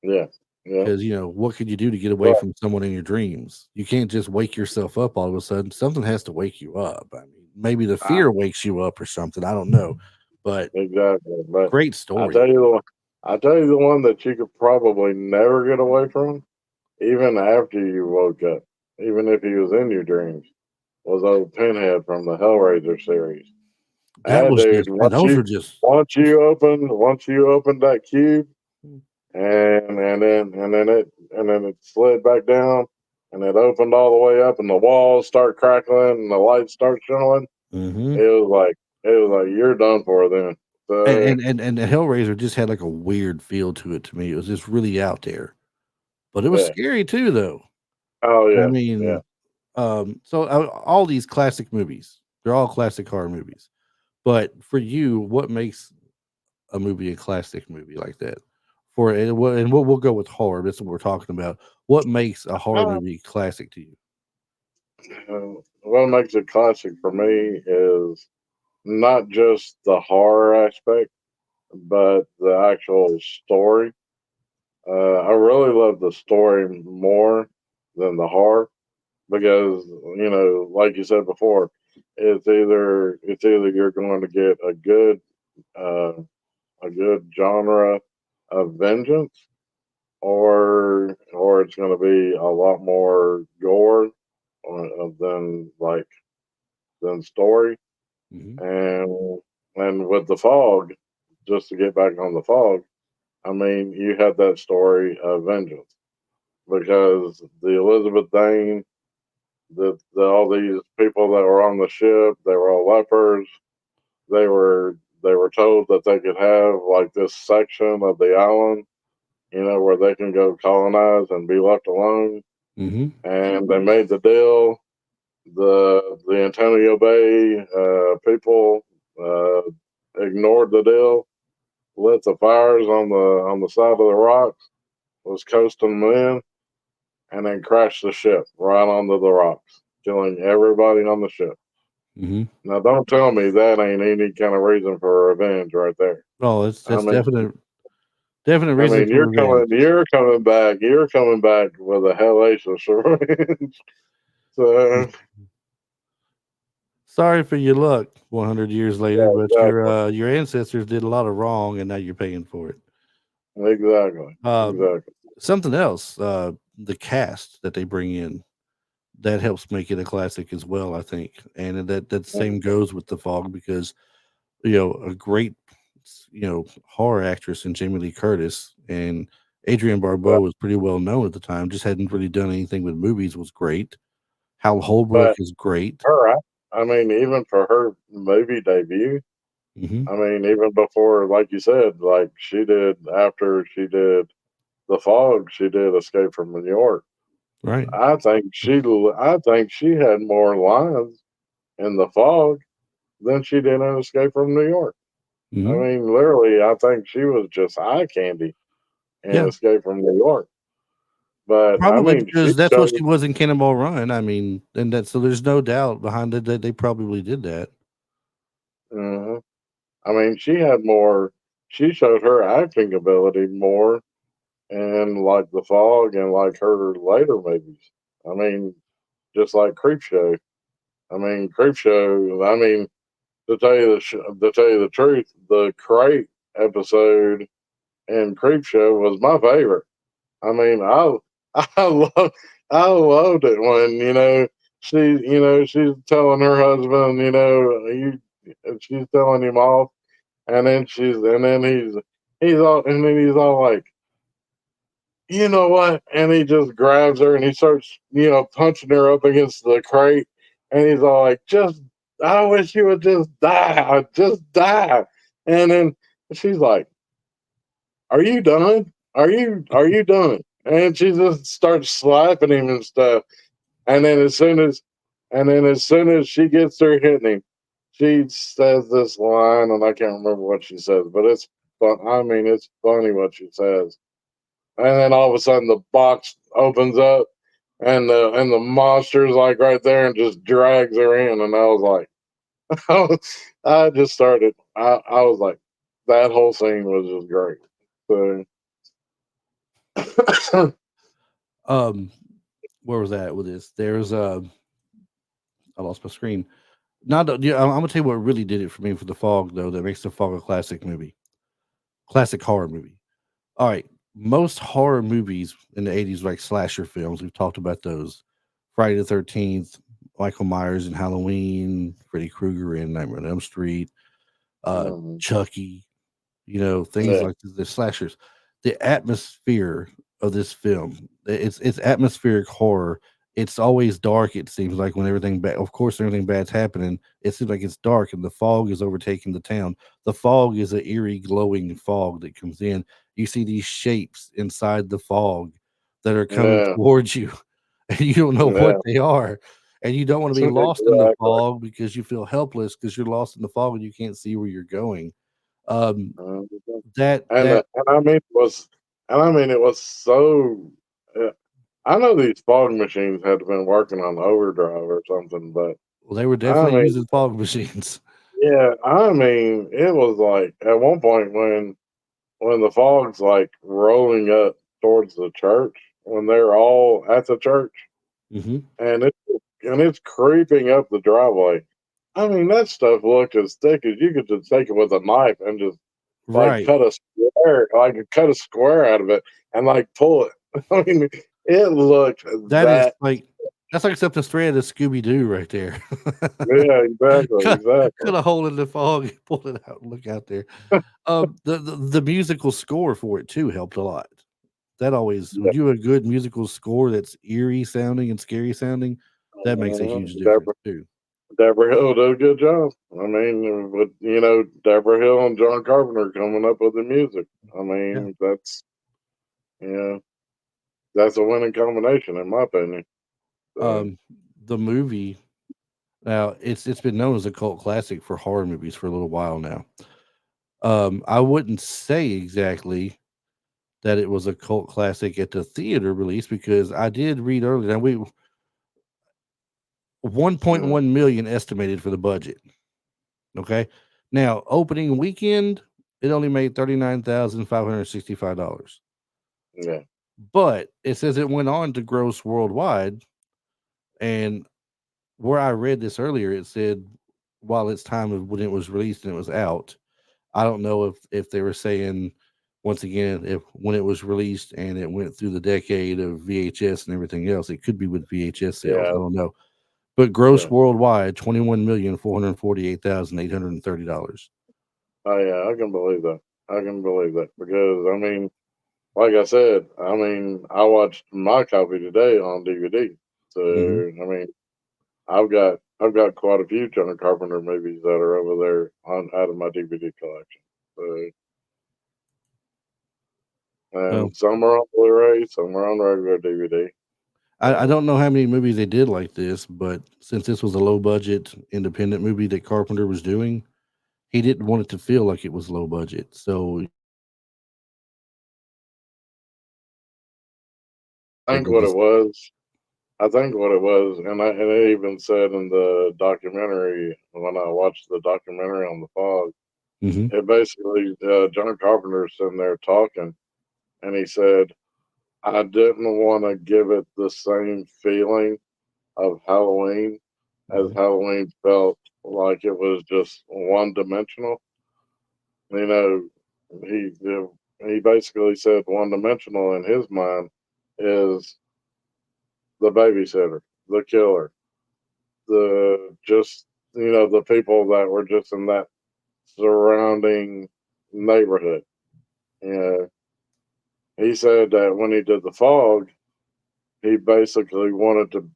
Yeah. Yeah. Because what could you do to get away Right. from someone in your dreams? You can't just wake yourself up all of a sudden. Something has to wake you up. I mean, maybe the Ah, fear wakes you up or something. I don't know, but exactly. But great I story. tell you the one, I tell you the one that you could probably never get away from, even after you woke up, even if he was in your dreams, was old Pinhead from the Hellraiser series. That was Dude, just man, those are just once you opened that cube, and then it slid back down, and it opened all the way up, and the walls start crackling, and the lights start showing. hmm It was like you're done for then. So and the Hellraiser just had like a weird feel to it to me. It was just really out there, but it was yeah, scary too, though. oh I yeah, yeah. mean, all these classic movies, they're all classic horror movies. But for you, what makes a movie a classic movie like that? And we'll go with horror. That's what we're talking about. What makes a horror Uh, movie classic to you? what makes it classic for me is not just the horror aspect, but the actual story. I really love the story more than the horror because like you said before, it's either you're going to get uh, a good genre of vengeance, or it's going to be a lot more gore than than story. Hmm And with the fog, just to get back on the fog, I mean, you had that story of vengeance because the Elizabeth Dane, all these people that were on the ship, they were all lepers. They were told that they could have like this section of the island, where they can go colonize and be left alone. hmm And they made the deal. The Antonio Bay people uh, ignored the deal, lit the fires on the side of the rocks, was coasting them in, and then crashed the ship right onto the rocks, killing everybody on the ship. hmm Now, don't tell me that ain't any kind of reason for revenge right there. Oh, it's I that's mean, definite I reason mean, for revenge. you're coming back with a hellacious revenge. So, Sorry for your luck 100 years later, yeah, but exactly, your ancestors did a lot of wrong, and now you're paying for it. exactly, Um, exactly. Something else, the cast that they bring in that helps make it a classic as well, I think, and that same goes with the fog because a great horror actress in Jamie Lee Curtis and Adrienne Barbeau But, was pretty well known at the time. Just hadn't really done anything with movies. Was great. Hal Holbrook but is great. her, I mean, even for her movie debut, Hmm I mean, even before, like you said, like after she did The Fog, she did Escape from New York. Right. I think she had more lines in The Fog than she did in Escape from New York. I hmm mean, literally, I think she was just eye candy in Yeah. Escape from New York. But I Probably mean, she because that's what showed. she was in Cannonball Run. I mean, and that so there's no doubt behind it that they probably did that. Mhm. I mean, she had more. She showed her acting ability more in like The Fog and like her later movies. I mean, just like Creepshow. I mean, Creepshow. I mean, to tell you the truth, the crate episode in Creepshow was my favorite. I mean, I love I loved it when she's telling her husband she's telling him off, and then he's all like, you know what, and he just grabs her and he starts punching her up against the crate, And he's all like, just, I wish you would just die. And then she's like, are you done? Are you done? And she just starts slapping him and stuff. And then as soon as she gets through hitting him, she says this line, and I can't remember what she says, but it's fun. I mean, it's funny what she says. And then all of a sudden, the box opens up, and the monster's like right there, and just drags her in. And I was like, I just started. I was like, that whole scene was just great. So, Um, where was that with this? There's I lost my screen. Not yeah, I'm gonna tell you what really did it for me for the fog though. That makes the fog a classic movie, classic horror movie. All right, most horror movies in the '80s, like slasher films, we've talked about those. Friday the 13th, Michael Myers and Halloween, Freddy Krueger in Nightmare on Elm Street, um, Chucky, things yeah, like the slashers. The atmosphere of this film, it's atmospheric horror. It's always dark. It seems like when everything bad, of course, everything bad's happening. It seems like it's dark and the fog is overtaking the town. The fog is an eerie, glowing fog that comes in. You see these shapes inside the fog that are coming yeah, towards you, and you don't know what yeah, they are. And you don't want to be lost in the exactly. fog because you feel helpless because you're lost in the fog and you can't see where you're going. Um, Um, that and that it was so. Uh, I know these fog machines had to been working on overdrive or something, but well, they were I definitely mean, using fog machines. yeah, I mean, it was like at one point when the fog's like rolling up towards the church when they're all at the church Mhm. and it's creeping up the driveway. I mean, that stuff looked as thick as you could just take it with a knife and just like Right. cut a square out of it and like pull it. I mean, it looked That is that. like that's like something straight out of Scooby Doo right there. Yeah, exactly, cut exactly. cut a hole in the fog, pull it out, and look out there. The musical score for it too helped a lot. That always Yeah, when you have a good musical score that's eerie sounding and scary sounding, that makes a huge difference Deborah, too. Deborah Hill did a good job. I mean, with Deborah Hill and John Carpenter coming up with the music. I Yeah. mean, yeah, that's a winning combination in my opinion. So, Um, the movie now it's been known as a cult classic for horror movies for a little while now. I wouldn't say exactly that it was a cult classic at the theater release because I did read earlier that we mm, 1.1 million estimated for the budget. Okay. Now, opening weekend, it only made $39,565. yeah, But it says it went on to gross worldwide. And where I read this earlier, it said while its time of when it was released and it was out, I don't know if they were saying once again if when it was released and it went through the decade of VHS and everything else, it could be with VHS sales. I yeah, don't know. But gross yeah. worldwide, 21,448,830. Oh yeah, I can believe that. I can believe that because I mean, like I said, I mean, I watched my copy today on DVD. So Mm-hmm. I mean, I've got quite a few John Carpenter movies that are over there on out of my DVD collection. So, Well, and some are on Blu-ray, some are on regular DVD. I So don't know how many movies they did like this, but since this was a low budget independent movie that Carpenter was doing, he didn't want it to feel like it was low budget. So I they think did what this. it was, I think what it was, and it even said in the documentary when I watched the documentary on the fog, Hmm. it basically John Carpenter sitting there talking, and he said, "I didn't want to give it the same feeling of Halloween as Hmm. Halloween felt like it was just one dimensional." You know, he basically said one dimensional in his mind is the babysitter, the killer, the just the people that were just in that surrounding neighborhood. You know, he said that when he did the fog, he basically wanted to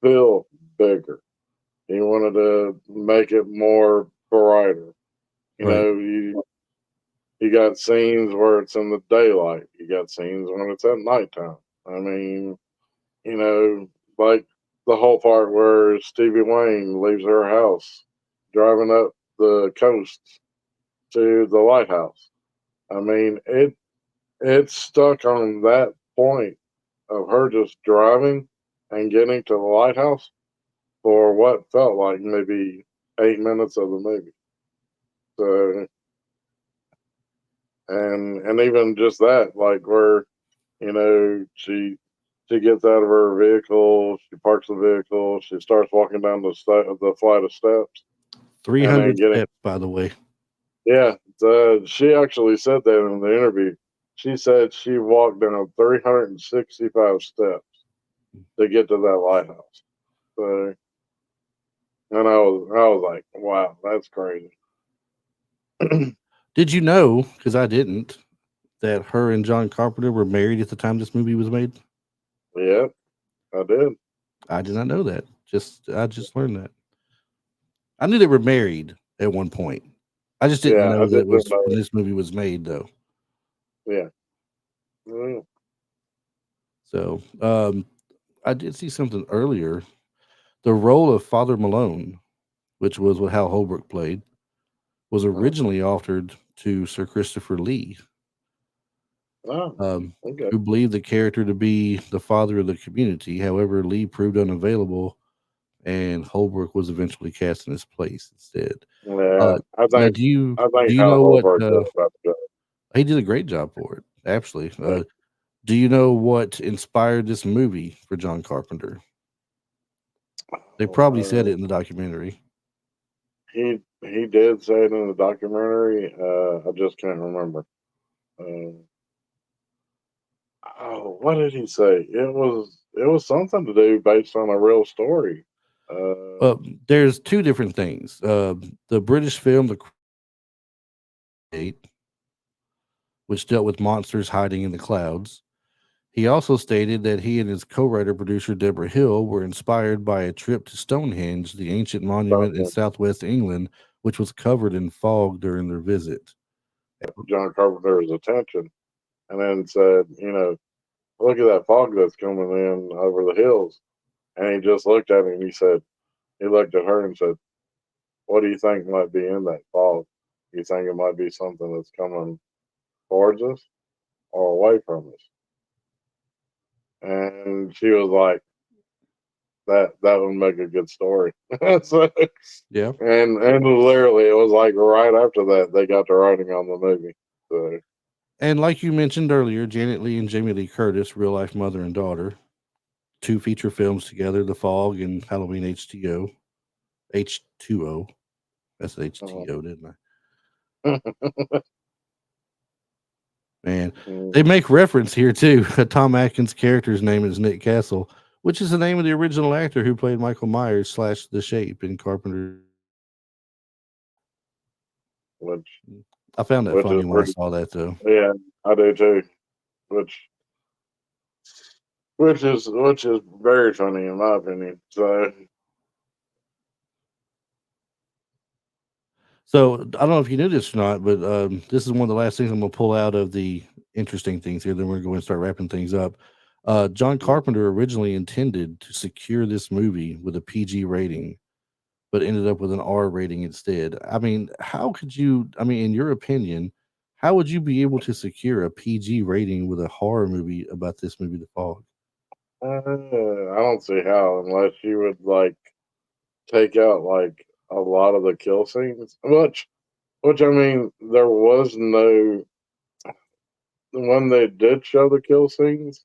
feel bigger. He wanted to make it more brighter. You Right. know, you got scenes where it's in the daylight. You got scenes when it's at nighttime. I mean, you know, like the whole part where Stevie Wayne leaves her house, driving up the coast to the lighthouse. I mean, it stuck on that point of her just driving and getting to the lighthouse for what felt like maybe 8 minutes of the movie. So, and even just that, like where she gets out of her vehicle, she parks the vehicle, she starts walking down the flight of steps, and then 300 getting steps, by the way. yeah. She actually said that in the interview. She said she walked down 365 steps to get to that lighthouse. So, and I was like, wow, that's crazy. Did you know, because I didn't, that her and John Carpenter were married at the time this movie was made? Yep, I did. I did not know that. I just learned that. I knew they were married at one point. I just didn't Yeah, I know that did it was know. when this movie was made, though. Yeah. Mm. So I did see something earlier. The role of Father Malone, which was what Hal Holbrook played, was Oh, originally offered to Sir Christopher Lee, oh, um, okay. who believed the character to be the father of the community. However, Lee proved unavailable, and Holbrook was eventually cast in his place instead. Yeah, Uh, Now, I do think you Hal know what? Holbrook did about the He did a great job for it. Actually, job. do you know what inspired this movie for John Carpenter? They probably said Uh, it in the documentary. he did say it in the documentary. I just can't remember. Uh, oh, what did he say? It was something to do based on a real story. Uh, There's two different things. The British film The Eight, which dealt with monsters hiding in the clouds. He also stated that he and his co-writer producer Deborah Hill were inspired by a trip to Stonehenge, the ancient monument in something southwest England, which was covered in fog during their visit. John Carpenter's attention, and then said, look at that fog that's coming in over the hills. And he just looked at me and he looked at her and said, "What do you think might be in that fog? You think it might be something that's coming towards us or away from us?" And she was like, "That would make a good story." So, Yeah. and literally, it was like right after that they got to writing on the movie. So, And like you mentioned earlier, Janet Leigh and Jamie Lee Curtis, real life mother and daughter, two feature films together, The Fog and Halloween H2O. H2O. That's H2O, didn't I? Man, they make reference here too. Tom Atkins' character's name is Nick Castle, which is the name of the original actor who played Michael Myers / The Shape in Carpenter. which I found that which funny is when I pretty. saw that though. Yeah, I do too. Which which is very funny in my opinion. So, So I don't know if you knew this or not, but this is one of the last things I'm going to pull out of the interesting things here. Then we're going to start wrapping things up. John Carpenter originally intended to secure this movie with a PG rating, but ended up with an R rating instead. I mean, how could you? I mean, in your opinion, how would you be able to secure a PG rating with a horror movie about this movie, The Fog? I don't see how unless you would like take out like a lot of the kill scenes, which I mean there was no when they did show the kill scenes,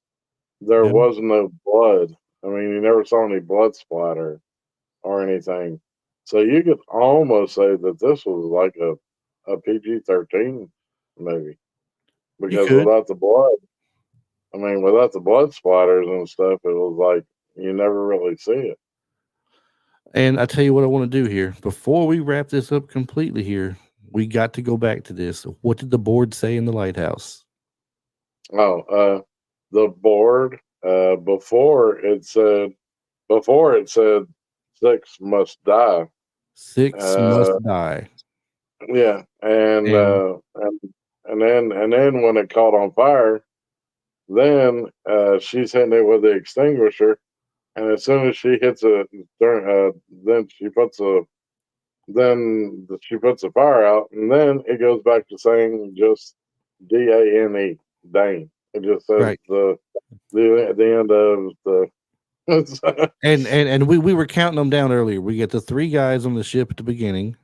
there Yeah, was no blood. I mean, you never saw any blood splatter or anything. So you could almost say that this was like a PG-13 movie you because could. without the blood, I mean, without the blood splatters and stuff, it was like you never really see it. And I tell you what I want to do here before we wrap this up completely. Here, we got to go back to this. What did the board say in the lighthouse? Oh, the board before it said six must die. Six must Uh, die. yeah, And and then when it caught on fire, then she's hitting it with the extinguisher, and as soon as she hits it, then she puts the fire out, and then it goes back to saying just Dane, Dane. It just says right. the end of the. And we were counting them down earlier. We get the three guys on the ship at the beginning.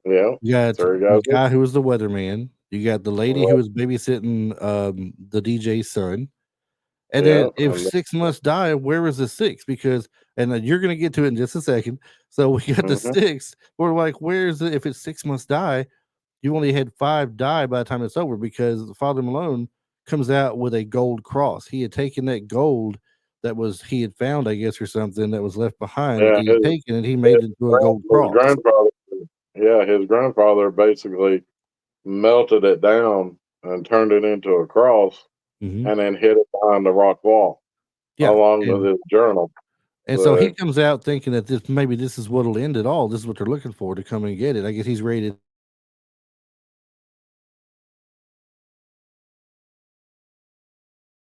Yeah, You got sorry the guys. guy who was the weatherman. You got the lady who Well, was babysitting the DJ's son. And then yeah, if six must die, where is the six? Because and you're gonna get to it in just a second. So we got the mhm. six. We're like, where's it? If it's six must die, you only had five die by the time it's over because Father Malone comes out with a gold cross. He had taken that gold that was he had found, I guess, or something that was left behind that Yeah, he had taken and he made it into a gold his cross. grandfather. Yeah, his grandfather basically melted it down and turned it into a cross, Hmm. and then hid it behind the rock wall Yeah. along with his journal. And so he So comes out thinking that this is what'll end it all. This is what they're looking for to come and get it. I guess he's ready to,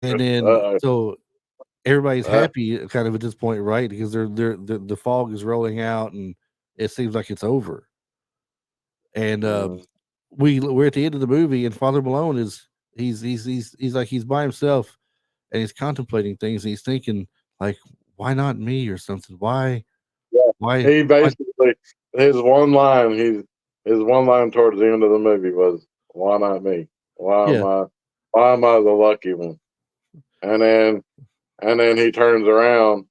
and then uh, so everybody's uh, happy kind of at this point, right? Because the fog is rolling out and it seems like it's over. And mm, we're at the end of the movie, and Father Malone is he's like he's by himself and he's contemplating things. And he's thinking like, why not me or something? yeah, Why? he Why? basically his one line towards the end of the movie was, "Why not me? Why Yeah. am I why am I the lucky one?" And then he turns around,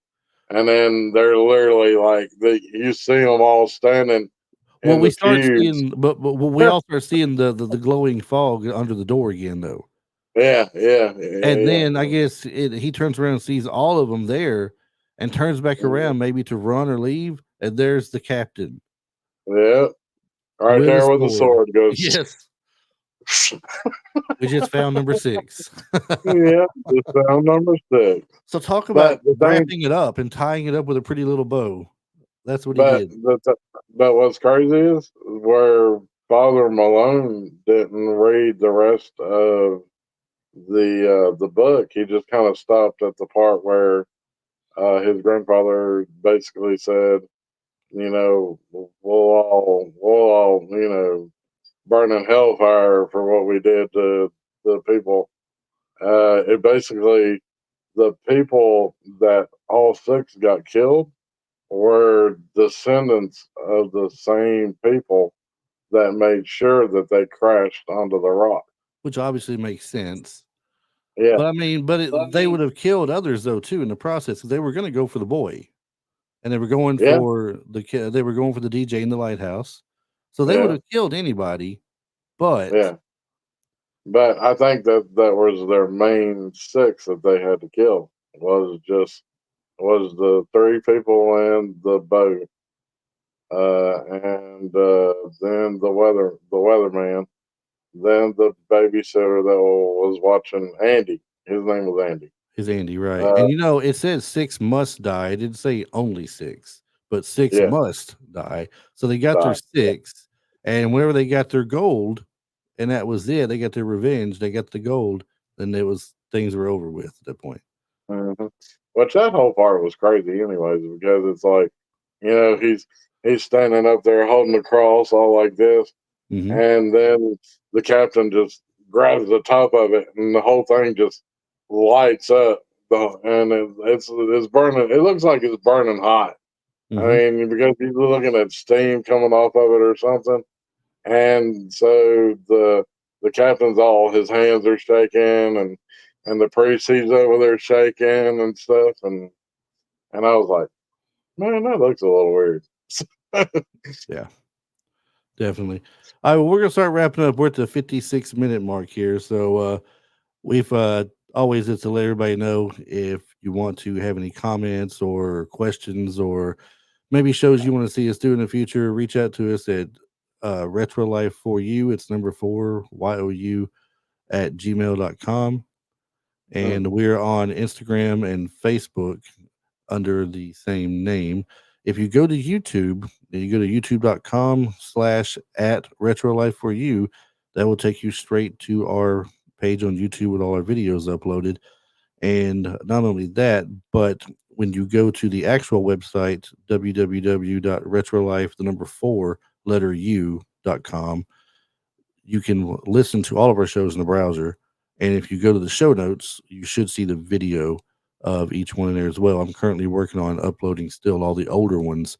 and then they're literally like you see them all standing Well, in we the start pews. seeing, but we all start seeing the glowing fog under the door again, though. Yeah, yeah, yeah, And yeah. then I guess he turns around and sees all of them there, and turns back Mhm. around maybe to run or leave, and there's the captain Yeah, right with a there with the sword. sword goes. Yes, we just found number six. Yeah, just found number six. So talk about But the thing, wrapping it up and tying it up with a pretty little bow. That's what he but did. but what's crazy is where Father Malone didn't read the rest of the book. He just kind of stopped at the part where his grandfather basically said, we'll all burn in hellfire for what we did to the people. It basically the people that all six got killed were descendants of the same people that made sure that they crashed onto the rock. Which obviously makes sense. Yeah, But I mean, they would have killed others though too in the process because they were going to go for the boy, and they were going yeah, for they were going for the DJ in the lighthouse, so they would yeah, have killed anybody. But yeah. But I think that was their main six that they had to kill was the three people and the boat, and then the weatherman, then the babysitter that was watching Andy. His name was Andy. is Andy right? Uh, And it says six must die. It didn't say only six, but six yeah, must die. So they got their die. six, and whenever they got their gold, and that was it. They got their revenge. They got the gold, and it was things were over with at that point. Mhm. Which that whole part was crazy, anyways, because it's like, he's standing up there holding the cross all like this, Hmm. and then the captain just grabs the top of it, and the whole thing just lights up, and it's burning. It looks like it's burning hot. I Hmm. mean, because he's looking at steam coming off of it or something, and so the captain's all his hands are shaking, and the priest he's over there shaking and stuff, and I was like, man, that looks a little weird. Yeah, definitely. All right, well, we're gonna start wrapping up. We're at the 56-minute mark here, so we've always it's to let everybody know if you want to have any comments or questions or maybe shows you want to see us do in the future. Reach out to us at retro life for you. It's number 4 YOU at gmail.com. Mm, And we're on Instagram and Facebook under the same name. If you go to YouTube, and you go to youtube.com/@retrolife4you, that will take you straight to our page on YouTube with all our videos uploaded. And not only that, but when you go to the actual website, www.retrolife, the number 4, letter U.com, you can listen to all of our shows in the browser. And if you go to the show notes, you should see the video of each one in there as well. I'm currently working on uploading still all the older ones,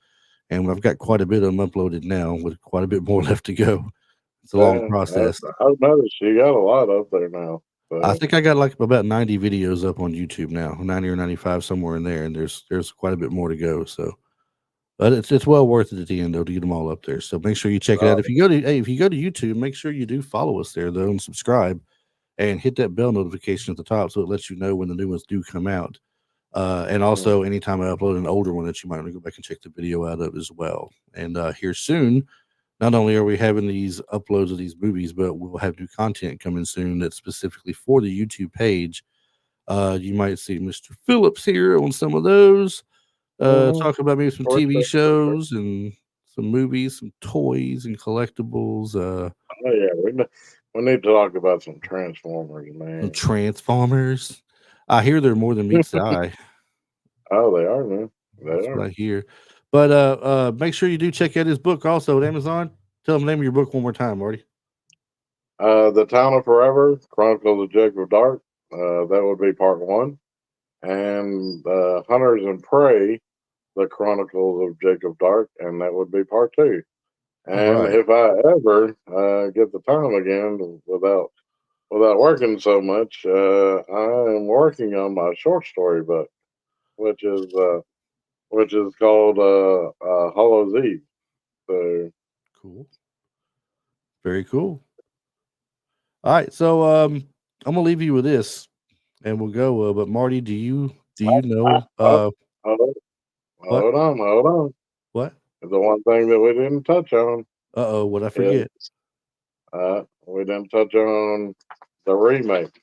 and I've got quite a bit of them uploaded now with quite a bit more left to go. It's a long process. I've noticed you got a lot up there now. I So. think I got like about 90 videos up on YouTube now, 90 or 95, somewhere in there, and there's quite a bit more to go. So, but it's well worth it at the end though to get them all up there. So make sure you check it out. If you go to YouTube, make sure you do follow us there though and subscribe, and hit that bell notification at the top so it lets you know when the new ones do come out. And also, anytime I upload an older one that you might want to go back and check the video out of as well. And here soon, not only are we having these uploads of these movies, but we'll have new content coming soon that's specifically for the YouTube page. You might see Mr. Phillips here on some of those. Talk about maybe some TV shows and some movies, some toys and collectibles. Oh yeah, we need to talk about some Transformers, man. Some Transformers. I hear they're more than meets the eye. Oh, they are, man. That's what I hear. But make sure you do check out his book also at Amazon. Tell them the name of your book one more time, Marty. The Town of Forever, Chronicles of Jacob Dark. That would be part 1. And Hunters and Prey, The Chronicles of Jacob Dark, and that would be part 2. And if I ever get the time again without working so much, I am working on my short story book, which is called Hollow's Eve. So cool, very cool. All right, so I'm gonna leave you with this, and we'll go. But Marty, do you know? Hold on. What? The one thing that we didn't touch on. What I forget? We didn't touch on the remake.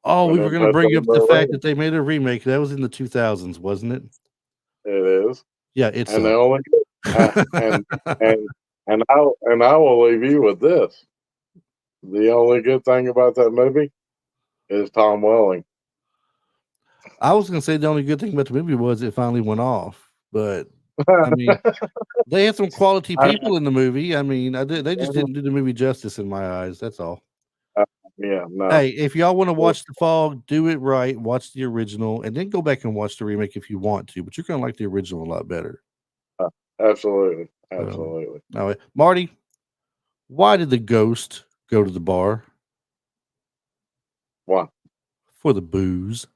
Oh, we were going to bring up the fact that they made a remake. That was in the 2000s, wasn't it? It is. Yeah, it's and the only and I will leave you with this. The only good thing about that movie is Tom Welling. I was going to say the only good thing about the movie was it finally went off, but I mean, they had some quality people in the movie. I mean, they just didn't do the movie justice in my eyes. That's all. Yeah, no. Hey, if y'all want to watch The Fog, do it right. Watch the original, and then go back and watch the remake if you want to. But you're going to like the original a lot better. Absolutely. Now, Marty, why did the ghost go to the bar? Why? For the booze.